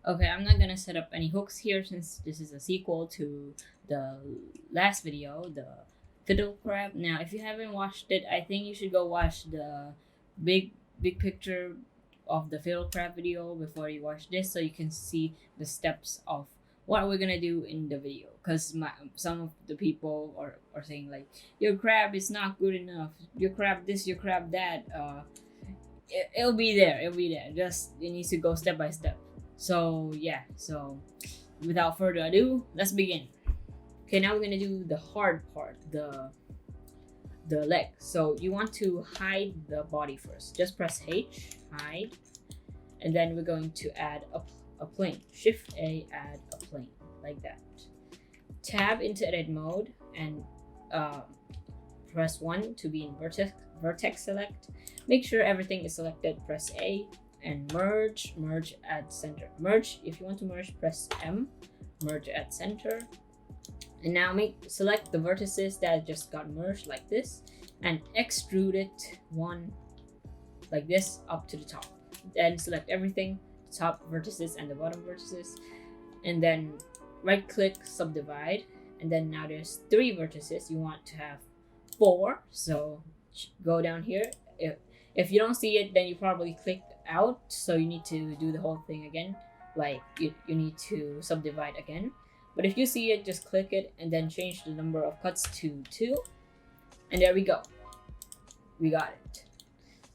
Okay, I'm not gonna set up any hooks here since this is a sequel to the last video, the fiddle crab. Now, if you haven't watched it, I think you should go watch the big picture of the fiddle crab video before you watch this, so you can see the steps of what we're gonna do in the video. Cause some of the people are saying like, your crab is not good enough. Your crab this, your crab that. It'll be there. It'll be there. Just it needs to go step by step. So yeah. So without further ado, let's begin. Okay, now we're gonna do the hard part, the leg. So you want to hide the body first. Just press H, hide, and then we're going to add a plane. Shift A, add a plane like that. Tab into edit mode and press 1 to be in vertex select. Make sure everything is selected. Press A and merge at center. Merge, if you want to merge, press M, merge at center. And now select the vertices that just got merged like this and extrude it one like this up to the top. Then select everything, top vertices and the bottom vertices, and then right click, subdivide, and then now there's 3 vertices. You want to have 4, so go down here. If you don't see it, then you probably clicked out, so you need to do the whole thing again. Like you need to subdivide again. But if you see it, just click it and then change the number of cuts to 2, and there we go. We got it.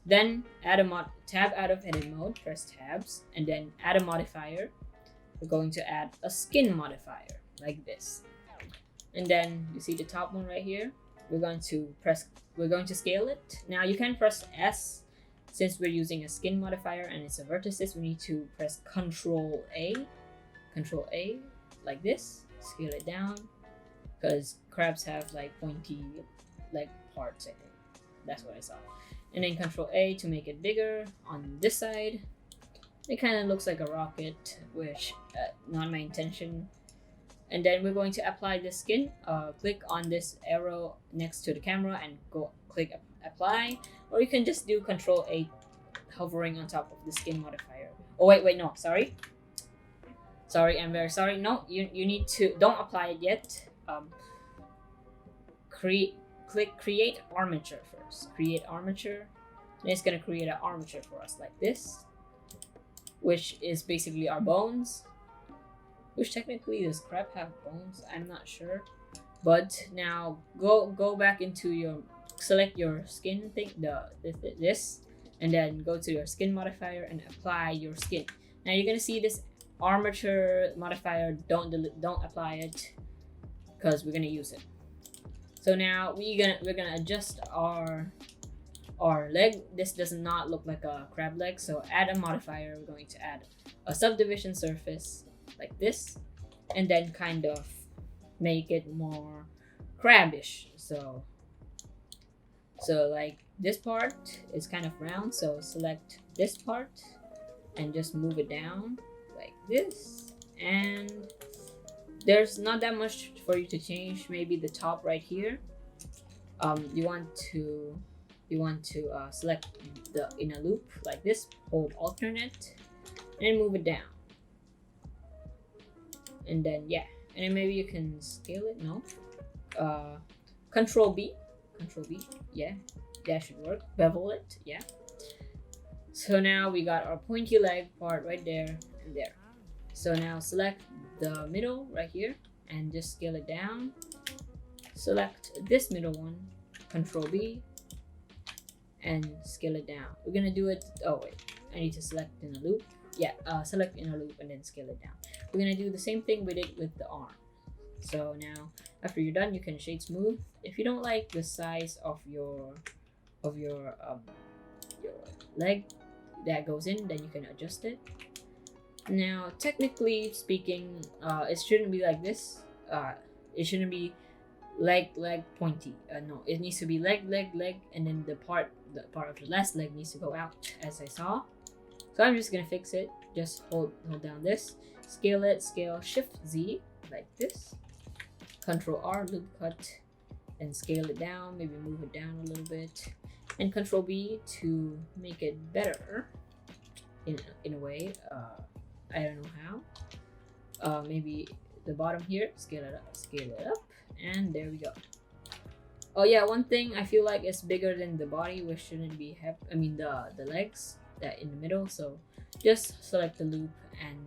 Then add a tab out of edit mode, press tabs, and then add a modifier. We're going to add a skin modifier like this. And then you see the top one right here. We're going to scale it. Now you can press S since we're using a skin modifier and it's a vertices. We need to press Control A like this. Scale it down because crabs have like pointy leg parts, I think. That's what I saw. And then Control A to make it bigger on this side. It kind of looks like a rocket, which not my intention. And then we're going to apply the skin. Click on this arrow next to the camera and go click apply, or you can just do Control A, hovering on top of the skin modifier. Oh wait, no, sorry, I'm very sorry. No, you need to don't apply it yet. Click create armature first. Create armature, and it's gonna create an armature for us like this, which is basically our bones. Which technically does crab have bones? I'm not sure. But now go back into your select your skin thing, this, and then go to your skin modifier and apply your skin. Now you're gonna see this armature modifier. Don't apply it because we're gonna use it. So now we're gonna adjust our leg. This does not look like a crab leg, so add a modifier. We're going to add a subdivision surface like this, and then kind of make it more crabbish. So like this part is kind of round, so select this part and just move it down like this. And there's not that much for you to change. Maybe the top right here. You want to select the in a loop like this. Hold alternate and move it down. And then yeah, and then maybe you can scale it. No, Control B, yeah, that should work. Bevel it, yeah. So now we got our pointy leg part right there and there. So now select the middle right here and just scale it down. Select this middle one, Control B, and scale it down. We're gonna do it. Oh wait, I need to select in a loop. Yeah, select in a loop and then scale it down. We're gonna do the same thing we did with the arm. So now, after you're done, you can shade smooth. If you don't like the size of your leg that goes in, then you can adjust it. Now, technically speaking, it shouldn't be like this. It shouldn't be leg pointy. No, it needs to be leg, and then the part of the last leg needs to go out, as I saw. So I'm just gonna fix it. Just hold down this, scale it, Shift Z like this. Control R, loop cut, and scale it down. Maybe move it down a little bit, and Control B to make it better in a way. I don't know how. Maybe the bottom here, scale it up, and there we go. Oh yeah, one thing I feel like is bigger than the body, which shouldn't be the legs that in the middle. So just select the loop and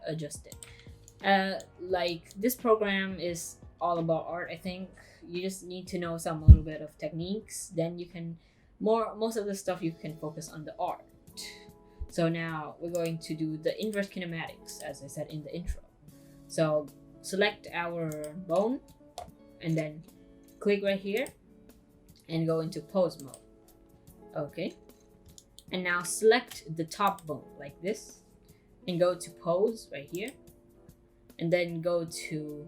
adjust it. Like this program is all about art. I think you just need to know a little bit of techniques. Then you can most of the stuff you can focus on the art. So now we're going to do the inverse kinematics, as I said in the intro. So select our bone and then click right here and go into pose mode. Okay. And now select the top bone like this and go to pose right here. And then go to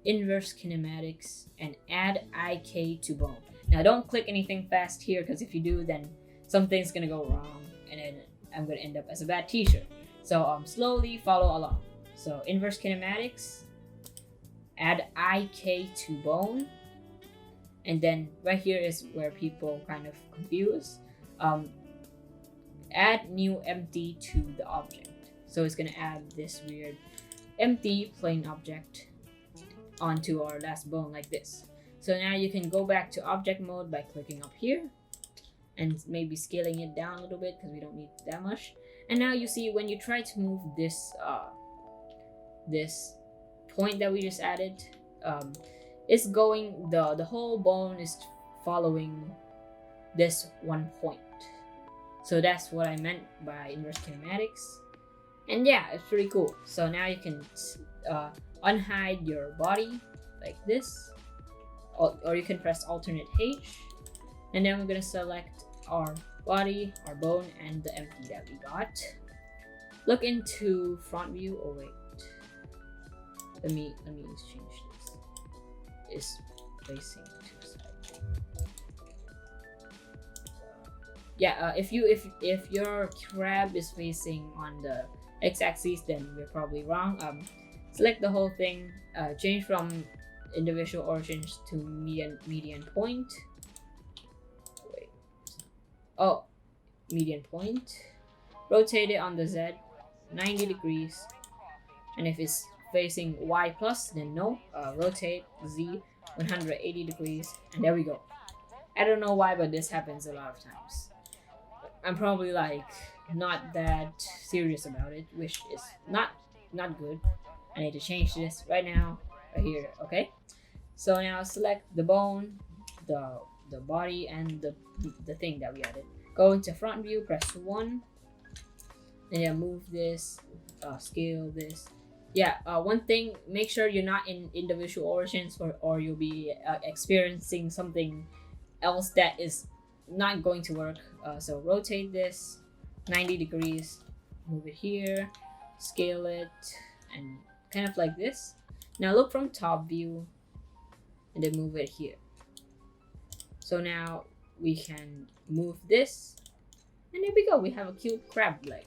inverse kinematics and add IK to bone. Now don't click anything fast here, because if you do, then something's gonna go wrong and then I'm gonna end up as a bad teacher. So slowly follow along. So inverse kinematics, add IK to bone, and then right here is where people kind of confuse. Add new empty to the object. So it's gonna add this weird empty plain object onto our last bone like this. So now you can go back to object mode by clicking up here and maybe scaling it down a little bit because we don't need that much. And now you see when you try to move this this point that we just added, it's going, the whole bone is following this one point. So that's what I meant by inverse kinematics. And yeah, it's pretty cool. So now you can unhide your body like this, or you can press alternate H, and then we're gonna select our body, our bone, and the empty that we got. Look into front view. Oh wait, let me change this. It's facing two sides. Yeah, if your crab is facing on the x-axis, then we're probably wrong. Select the whole thing, change from individual origins to median point. Wait, median point. Rotate it on the Z 90 degrees, and if it's facing Y plus, then no. Rotate Z 180 degrees, and there we go. I don't know why, but this happens a lot of times. I'm probably like not that serious about it, which is not good. I need to change this right now, right here. Okay. So now select the bone, the body, and the thing that we added. Go into front view, press 1, and then move this, scale this. Yeah. One thing, make sure you're not in individual origins, or you'll be experiencing something else that is not going to work. So rotate this 90 degrees, move it here, scale it, and kind of like this. Now look from top view and then move it here. So now we can move this, and there we go. We have a cute crab leg.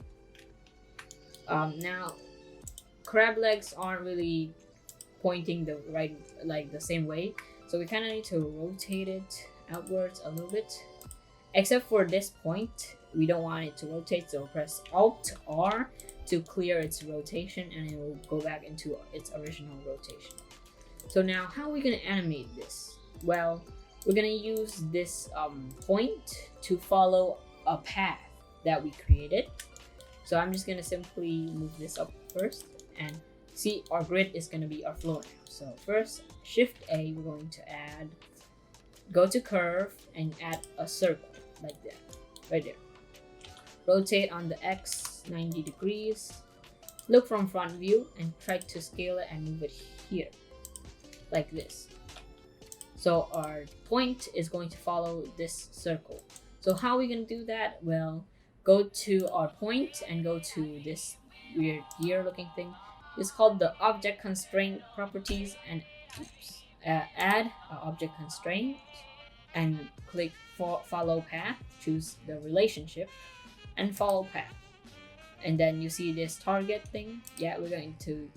Now crab legs aren't really pointing the same way, so we kind of need to rotate it outwards a little bit. Except for this point, we don't want it to rotate, so press Alt R to clear its rotation, and it will go back into its original rotation. So now, how are we gonna animate this? Well, we're gonna use this point to follow a path that we created. So I'm just gonna simply move this up first, and see, our grid is gonna be our floor now. So first, Shift A, we're going to go to curve and add a circle like that, right there. Rotate on the X 90 degrees. Look from front view and try to scale it and move it here, like this. So our point is going to follow this circle. So how are we going to do that? Well, go to our point and go to this weird gear looking thing. It's called the object constraint properties, and add object constraint and click follow path, choose the relationship and follow path, and then you see this target thing. Yeah, we're going to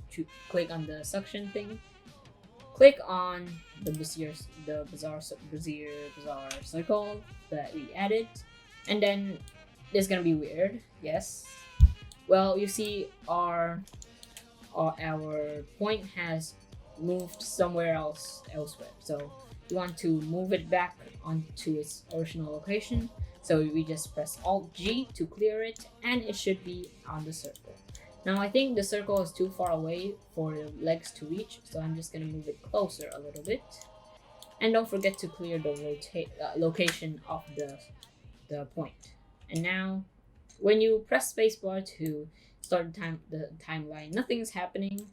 click on the suction thing, click on the bizarre circle that we added, and then it's gonna be weird. Yes, well, you see our point has moved somewhere elsewhere. So we want to move it back onto its original location. So we just press Alt G to clear it, and it should be on the circle. Now I think the circle is too far away for the legs to reach, so I'm just gonna move it closer a little bit. And don't forget to clear the location of the point. And now, when you press spacebar to start the timeline, nothing's happening.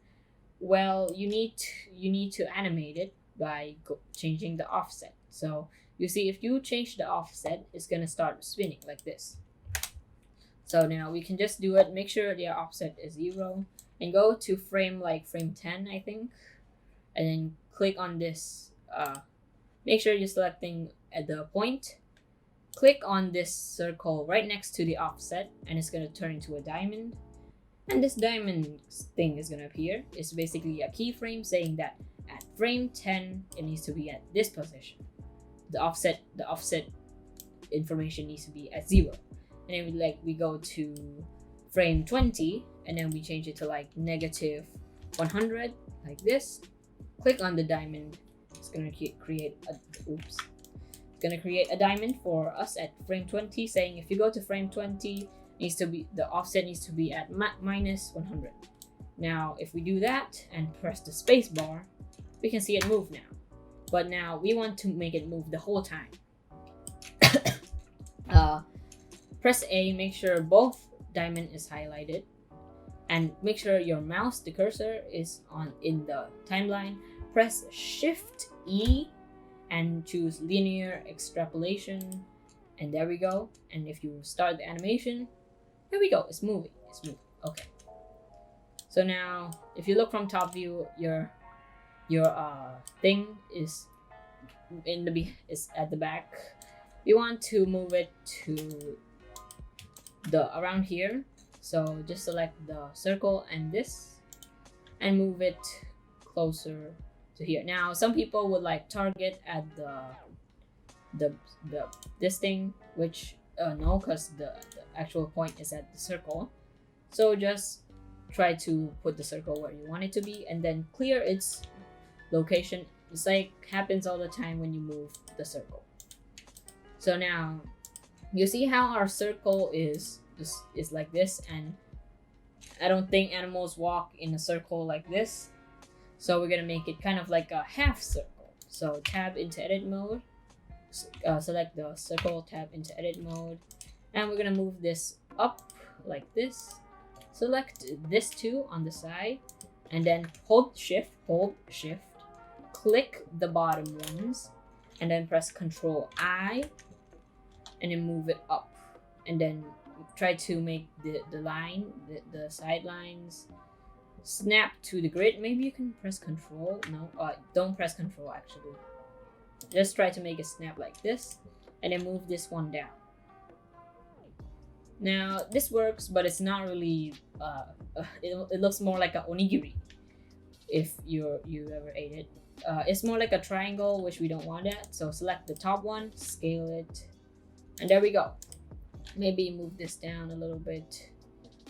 Well, you need to animate it by changing the offset. So you see, if you change the offset, it's gonna start spinning like this. So now we can just do it. Make sure the offset is 0, and go to frame 10, I think, and then click on this. Make sure you're selecting at the point. Click on this circle right next to the offset, and it's gonna turn into a diamond. And this diamond thing is gonna appear. It's basically a keyframe saying that at frame 10, it needs to be at this position. The offset information needs to be at 0. And then we go to frame 20, and then we change it to negative 100, like this. Click on the diamond. It's gonna create a diamond for us at frame 20, saying if you go to frame 20, the offset needs to be at minus 100. Now, if we do that and press the space bar, we can see it move now. But now we want to make it move the whole time. Press A, make sure both diamond is highlighted, and make sure your mouse, the cursor, is in the timeline. Press Shift E and choose linear extrapolation, and there we go. And if you start the animation, there we go, it's moving. Okay, so now if you look from top view, your thing is at the back. We want to move it to around here, so just select the circle and this, and move it closer to here. Now some people would target at this thing, which no, because the actual point is at the circle. So just try to put the circle where you want it to be, and then clear its location. It's happens all the time when you move the circle. So now you see how our circle is like this, and I don't think animals walk in a circle like this. So we're gonna make it kind of like a half circle. So tab into edit mode, select the circle, tab into edit mode, and we're gonna move this up like this. Select this two on the side, and then hold shift, click the bottom ones, and then press Ctrl I, and then move it up, and then try to make the line, the side lines snap to the grid. Maybe you can press Ctrl. No, don't press Ctrl actually. Just try to make it snap like this, and then move this one down. Now this works, but it's not really. It looks more like a onigiri if you ever ate it. It's more like a triangle, which we don't want that. So select the top one, scale it, and there we go. Maybe move this down a little bit.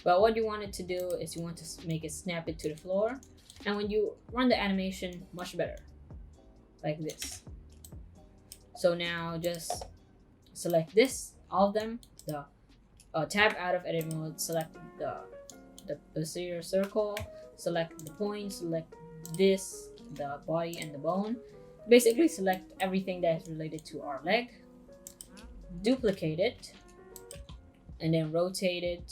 But what you want it to do is you want to make it snap it to the floor, and when you run the animation, much better, like this. So now just select this, all of them, the tab out of edit mode, select the circle, select the point, select this, the body and the bone. Basically select everything that is related to our leg, duplicate it, and then rotate it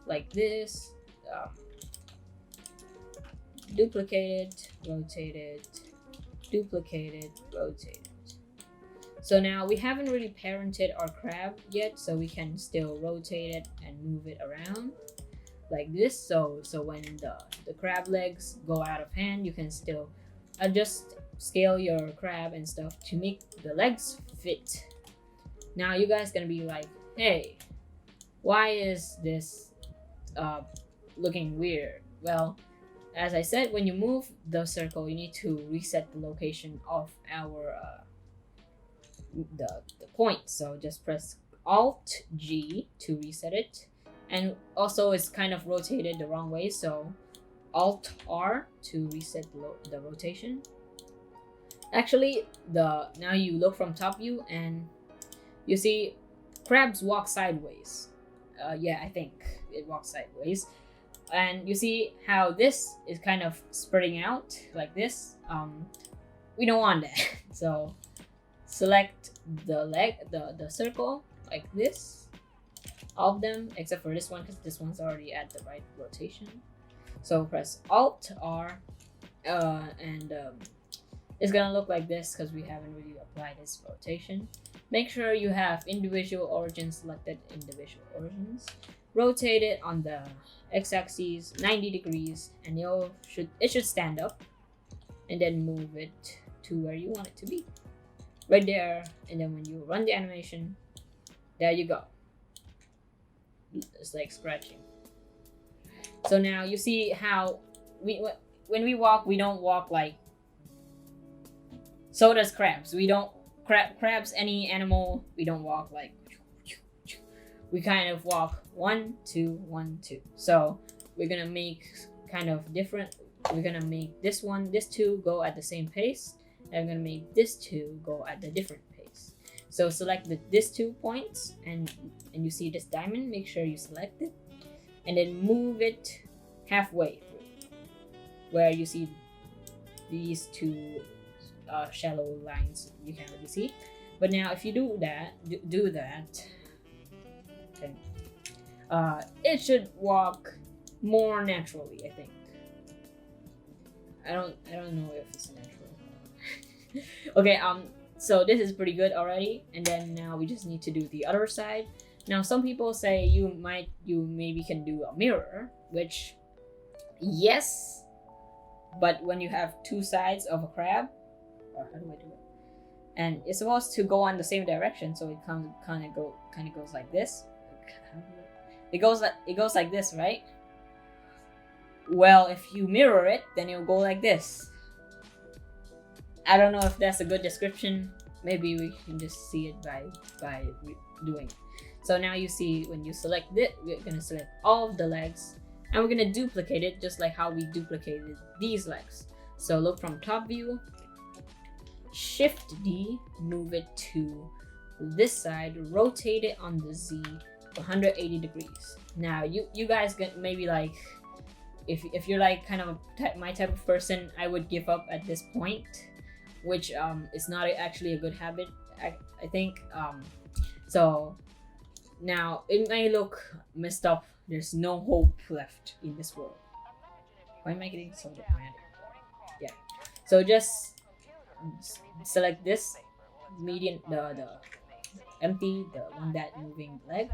like this. Duplicate it, rotate it, duplicate it, rotate it. So now we haven't really parented our crab yet, so we can still rotate it and move it around like this. So when the crab legs go out of hand, you can still adjust, scale your crab and stuff to make the legs fit. Now you guys gonna be like, hey, why is this looking weird? Well, as I said, when you move the circle, you need to reset the location of our the point. So just press Alt G to reset it, And also it's kind of rotated the wrong way, so Alt R to reset the rotation. Actually, now you look from top view and you see crabs walk sideways. Yeah, I think it walks sideways. And you see how this is kind of spreading out like this. We don't want that. So select the circle like this, all of them except for this one because this one's already at the right rotation. So press Alt R, and it's gonna look like this because we haven't really applied this rotation. Make sure you have individual origins selected. Individual origins. Rotate it on the x-axis 90 degrees, and it should stand up. And then move it to where you want it to be, right there. And then when you run the animation, there you go. It's like scratching. So now you see how when we walk, we don't walk like. So does crabs. We don't crabs, any animal, we don't walk like. We kind of walk 1 2 1 2. So we're gonna make kind of different. We're gonna make this two go at the same pace, and we're gonna make this two go at the different pace. So select this 2 points, and you see this diamond. Make sure you select it, and then move it halfway through, where you see these two shallow lines you can't really see. But now if you do that, okay, it should walk more naturally, I think. I don't know if it's natural. Okay, so this is pretty good already, and then now we just need to do the other side. Now some people say you maybe can do a mirror, which yes, but when you have two sides of a crab, or how do I do it? And it's supposed to go on the same direction, so it kind of goes like this. It goes like this, right? Well, if you mirror it, then it'll go like this. I don't know if that's a good description. Maybe we can just see it by doing it. So now you see when you select it, we're gonna select all of the legs, and we're gonna duplicate it just like how we duplicated these legs. So look from top view, Shift D, move it to this side, rotate it on the Z 180 degrees. Now you guys get maybe like, if you're like kind of my type of person, I would give up at this point, which is not actually a good habit, I think. So now it may look messed up. There's no hope left in this world. Why am I getting so dramatic? Yeah. So just select this median, the empty, the one that moving leg,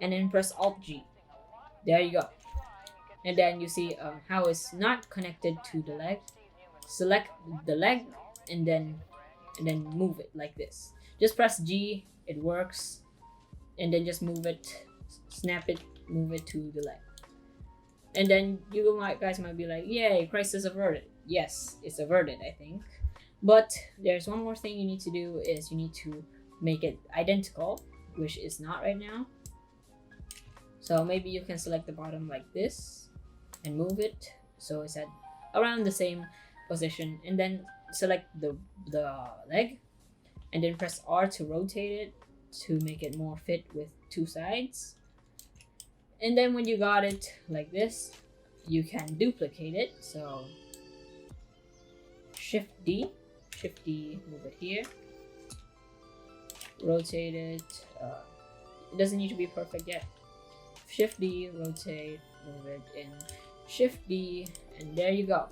and then press Alt G. There you go. And then you see how it's not connected to the leg. Select the leg and then move it like this. Just press G, it works, and then just move it, snap it, move it to the leg. And then you guys might be like, yay, crisis averted. Yes, it's averted, I think. But there's one more thing you need to do, is you need to make it identical, which is not right now. So maybe you can select the bottom like this and move it so it's at around the same position, and then select the leg and then press R to rotate it to make it more fit with two sides. And then when you got it like this, you can duplicate it. So Shift D, move it here, rotate it. It doesn't need to be perfect yet. Shift D, rotate, move it in. Shift D, and there you go.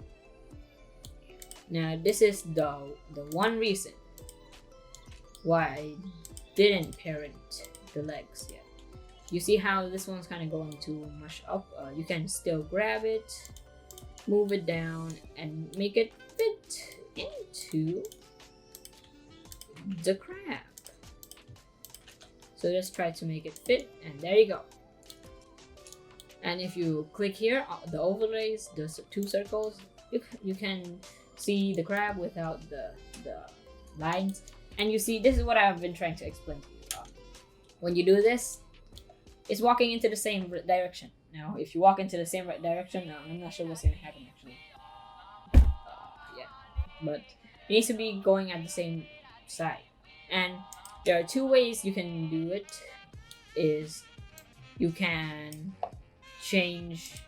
Now this is the one reason why I didn't parent the legs yet. You see how this one's kind of going to mush up. You can still grab it, move it down, and make it fit into the crab. So just try to make it fit, and there you go. And if you click here, the overlays, the two circles, you can see the crab without the lines. And you see, this is what I've been trying to explain to you. When you do this, it's walking into the same direction. Now, if you walk into the same direction, I'm not sure what's gonna happen actually. Yeah, but it needs to be going at the same side. And there are two ways you can do it. Is you can change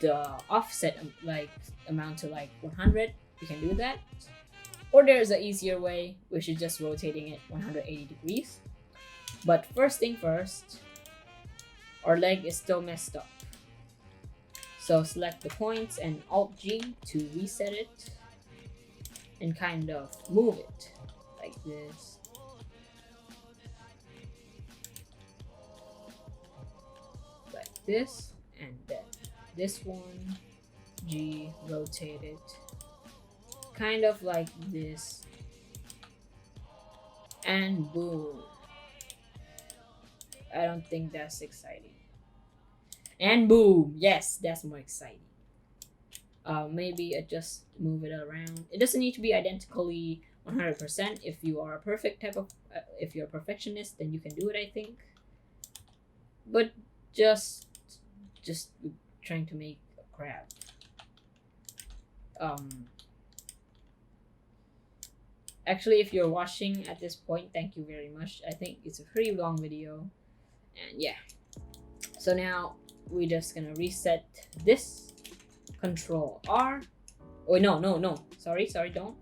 the offset amount to like 100. You can do that. Or there's an easier way, which is just rotating it 180 degrees. But first thing first, our leg is still messed up. So select the points and Alt-G to reset it and kind of move it like this. Like this, and then this one, G, rotate it. Kind of like this. And boom. I don't think that's exciting. And boom! Yes, that's more exciting. Maybe just move it around. It doesn't need to be identically 100%. If you are a perfect type of, if you're a perfectionist, then you can do it, I think. But just trying to make a crab. Actually, if you're watching at this point, thank you very much. I think it's a pretty long video. And yeah. So now we're just gonna reset this. Control R. Oh no. Sorry, don't.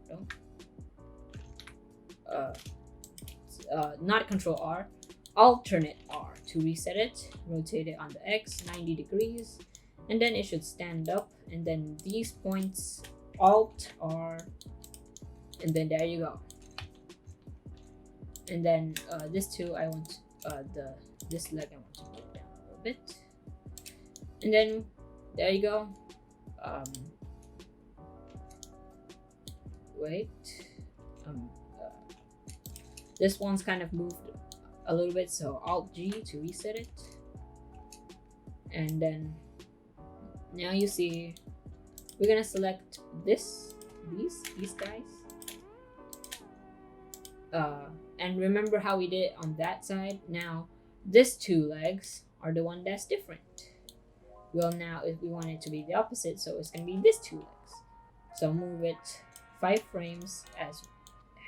Not Control R. Alternate R to reset it. Rotate it on the X 90 degrees. And then it should stand up. And then these points, Alt R. And then there you go. And then this two, I want this leg I want to get down a little bit. And then there you go. Wait. This one's kind of moved a little bit, so Alt G to reset it. And then now you see we're gonna select these guys. And remember how we did it on that side. Now these two legs are the one that's different. Well, now if we want it to be the opposite, so it's gonna be these two legs. So move it 5 frames as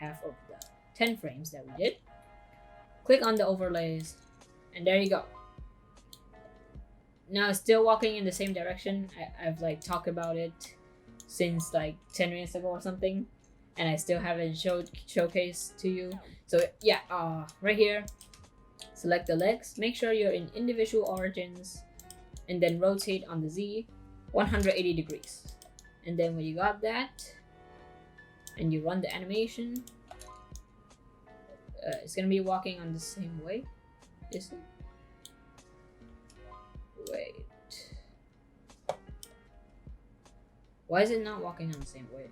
half of the 10 frames that we did. Click on the overlays, and there you go. Now it's still walking in the same direction. I've like talked about it since like 10 minutes ago or something, and I still haven't showcased to you. So yeah, right here, select the legs. Make sure you're in individual origins, and then rotate on the Z 180 degrees. And then when you got that, and you run the animation, it's gonna be walking on the same way, is it? Wait. Why is it not walking on the same way?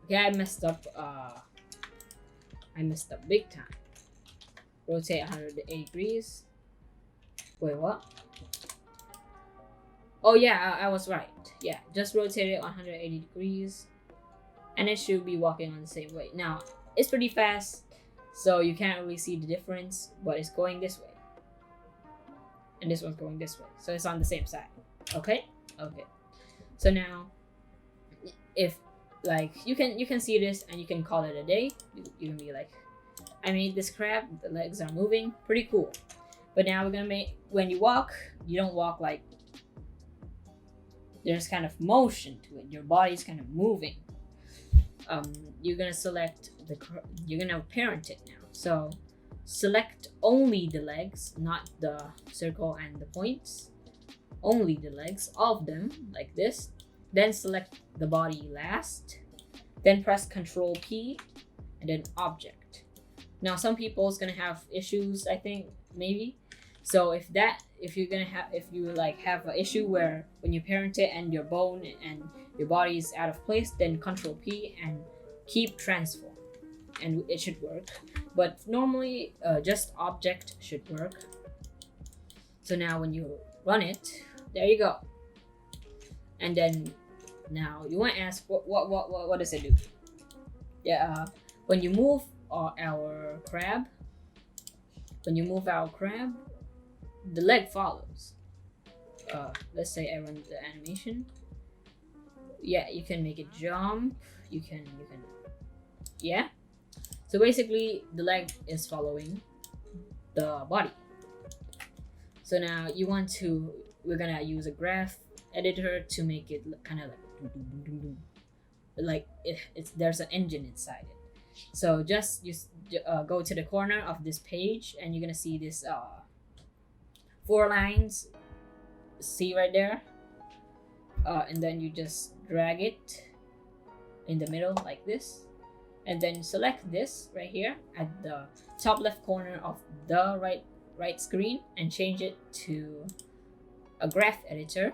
Okay, I messed up big time. Rotate 180 degrees. Wait, what? Oh yeah, I was right. Yeah, just rotate it 180 degrees. And it should be walking on the same way. Now, it's pretty fast, so you can't really see the difference, but it's going this way. And this one's going this way. So it's on the same side. Okay? Okay. So now, if like you can see this and you can call it a day. You can be like, I made this crab, the legs are moving, pretty cool. But now we're gonna make, when you walk, you don't walk like, there's kind of motion to it. Your body's kind of moving. You're gonna select you're gonna parent it now. So select only the legs, not the circle and the points. Only the legs, all of them, like this. Then select the body last. Then press Control P, and then Object. Now some people's gonna have issues, I think, maybe. So if you have an issue where when you parent it and your bone and your body is out of place, then Control P and keep transform, and it should work. But normally just Object should work. So now when you run it, there you go. And then now you want to ask, what does it do? Yeah, when you move our crab, the leg follows. Let's say I run the animation. Yeah, you can make it jump. You can yeah. So basically the leg is following the body. So now we're gonna use a graph editor to make it kind of like there's an engine inside it. So just go to the corner of this page and you're gonna see this 4 lines. See right there, and then you just drag it in the middle like this, and then select this right here at the top left corner of the right screen and change it to a graph editor.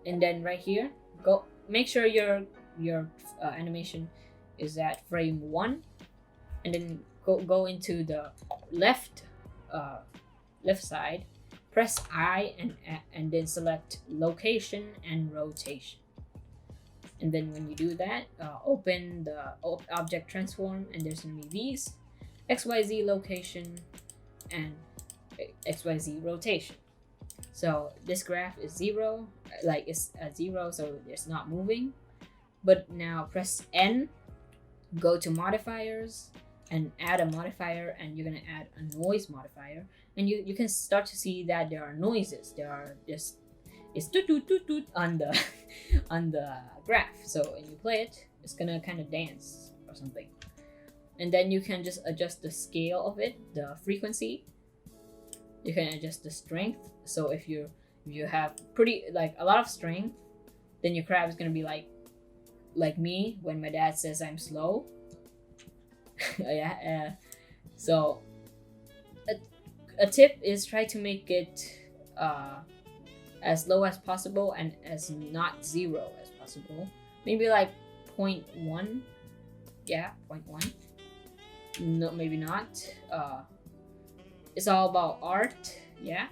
And then right here, go make sure your animation is at frame 1, and then go into the left side, press I and then select location and rotation. And then when you do that, open the object transform, and there's gonna be these XYZ location and XYZ rotation. So this graph is 0, like it's at 0, so it's not moving. But now press N, go to modifiers and add a modifier, and you're gonna add a noise modifier, and you can start to see that there are noises. There are just it's toot toot toot toot on the on the graph. So when you play it, it's gonna kind of dance or something. And then you can just adjust the scale of it, the frequency. You can adjust the strength. So if you have pretty like a lot of strength, then your crab is gonna be like me when my dad says I'm slow. Yeah. So a tip is try to make it as low as possible and as not 0 as possible. Maybe like 0.1. Yeah, 0.1. No, maybe not. It's all about art. Yeah,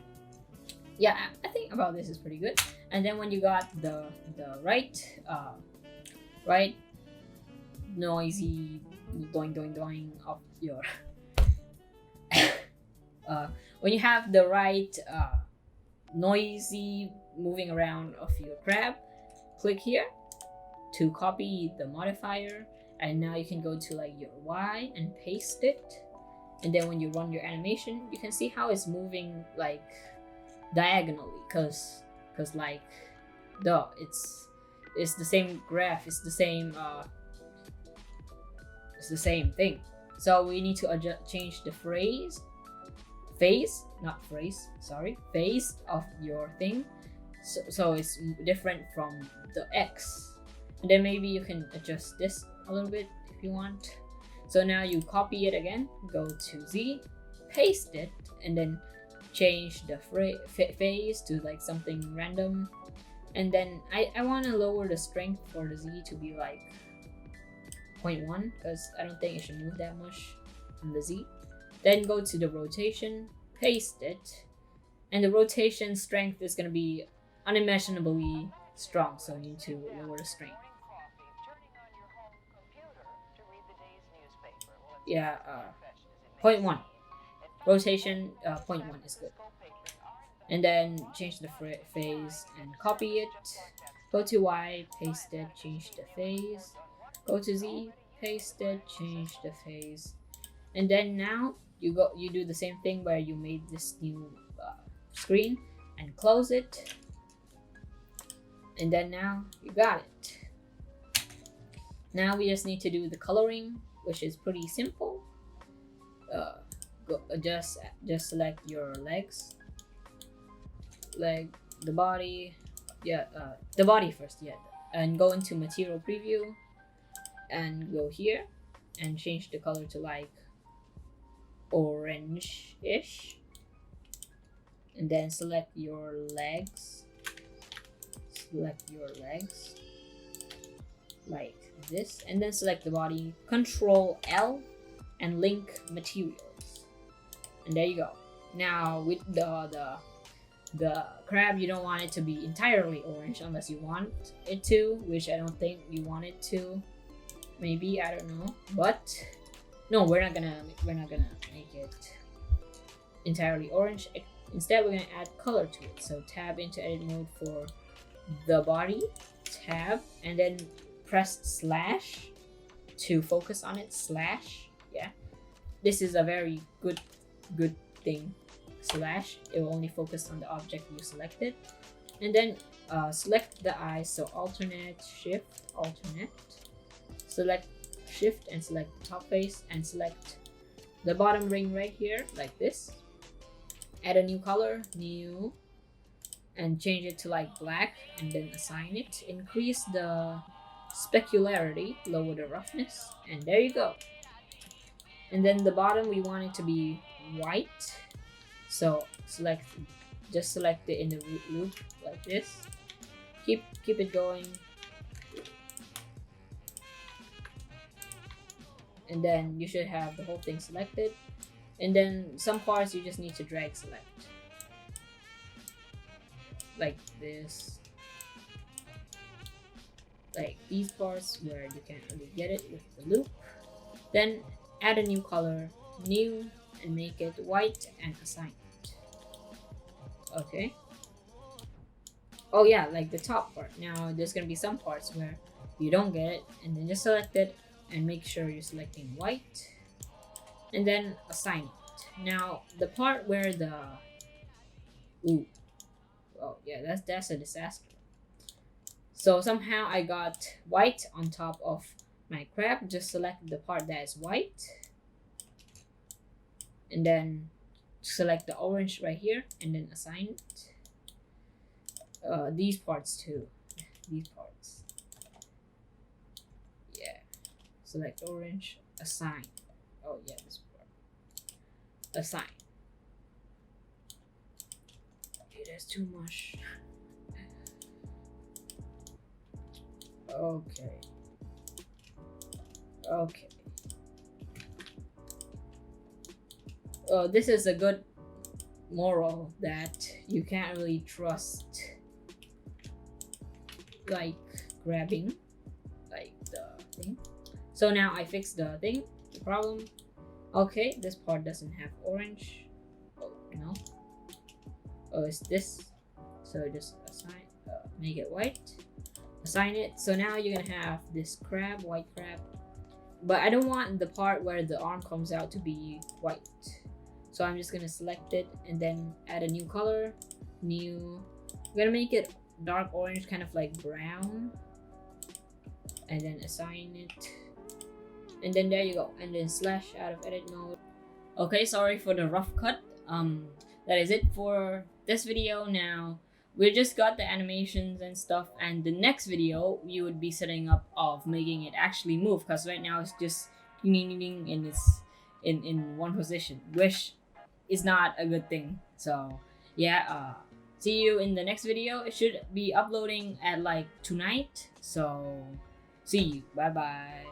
I think about this is pretty good. And then when you got the right noisy doing of your when you have the right noisy moving around of your crab, click here to copy the modifier, and now you can go to like your Y and paste it. And then when you run your animation, you can see how it's moving like diagonally, cause like it's the same graph, it's the same thing. So we need to change the phase of your thing, so it's different from the X. And then maybe you can adjust this a little bit if you want. So now you copy it again, go to Z, paste it, and then change the phase to like something random. And then I want to lower the strength for the Z to be like 0.1, because I don't think it should move that much on the Z. Then go to the rotation, paste it, and the rotation strength is going to be unimaginably strong, so you need to lower the strength. Yeah, 0.1. Rotation 0.1 is good. And then change the phase and copy it. Go to Y, paste it, change the phase. Go to Z, paste it, change the phase. And then now you do the same thing where you made this new screen and close it. And then now you got it. Now we just need to do the coloring, which is pretty simple. Just select your legs, the body, the body first, and go into material preview and go here and change the color to like orange-ish, and then select your legs like this, and then select the body, Control L, and link materials, and there you go. Now with the crab, you don't want it to be entirely orange unless you want it to, which I don't think you want it to. Maybe, I don't know, but no, we're not gonna make it entirely orange. instead we're going to add color to it. So tab into edit mode for the body, tab, and then press slash to focus on it. Slash, yeah, this is a very good thing. Slash, it will only focus on the object you selected. And then select the eyes, so alternate, shift, alternate, select shift and select the top face, and select the bottom ring right here like this. Add a new color, new, and change it to like black, and then assign it. Increase the specularity, lower the roughness, and there you go. And then the bottom, we want it to be white, so just select it in the loop like this. Keep it going, and then you should have the whole thing selected. And then some parts you just need to drag select like this, like these parts where you can't really get it with the loop. Then add a new color, new, and make it white and assign it. Okay. Oh yeah, like the top part. Now there's gonna be some parts where you don't get it, and then just select it and make sure you're selecting white, and then assign it. Now the part where the oh yeah, that's a disaster. So somehow I got white on top of my crab. Just select the part that is white, and then select the orange right here, and then assign it. These parts too. These parts. Yeah. Select orange, assign. Oh yeah, this part. Assign. Okay, that's too much. Okay. Okay. This is a good moral that you can't really trust like grabbing like the thing. So now I fixed the thing, the problem. Okay, this part doesn't have orange. Oh no. Oh, it's this. So just assign, make it white. Assign it. So now you're gonna have this crab, white crab. But I don't want the part where the arm comes out to be white. So I'm just gonna select it and then add a new color, new. I'm gonna make it dark orange, kind of like brown, and then assign it, and then there you go, and then slash out of edit mode. Okay, sorry for the rough cut. That is it for this video. Now we just got the animations and stuff, and the next video we would be setting up of making it actually move, because right now it's just in its in one position, which is not a good thing. So yeah, see you in the next video. It should be uploading at like tonight, so see you. Bye bye.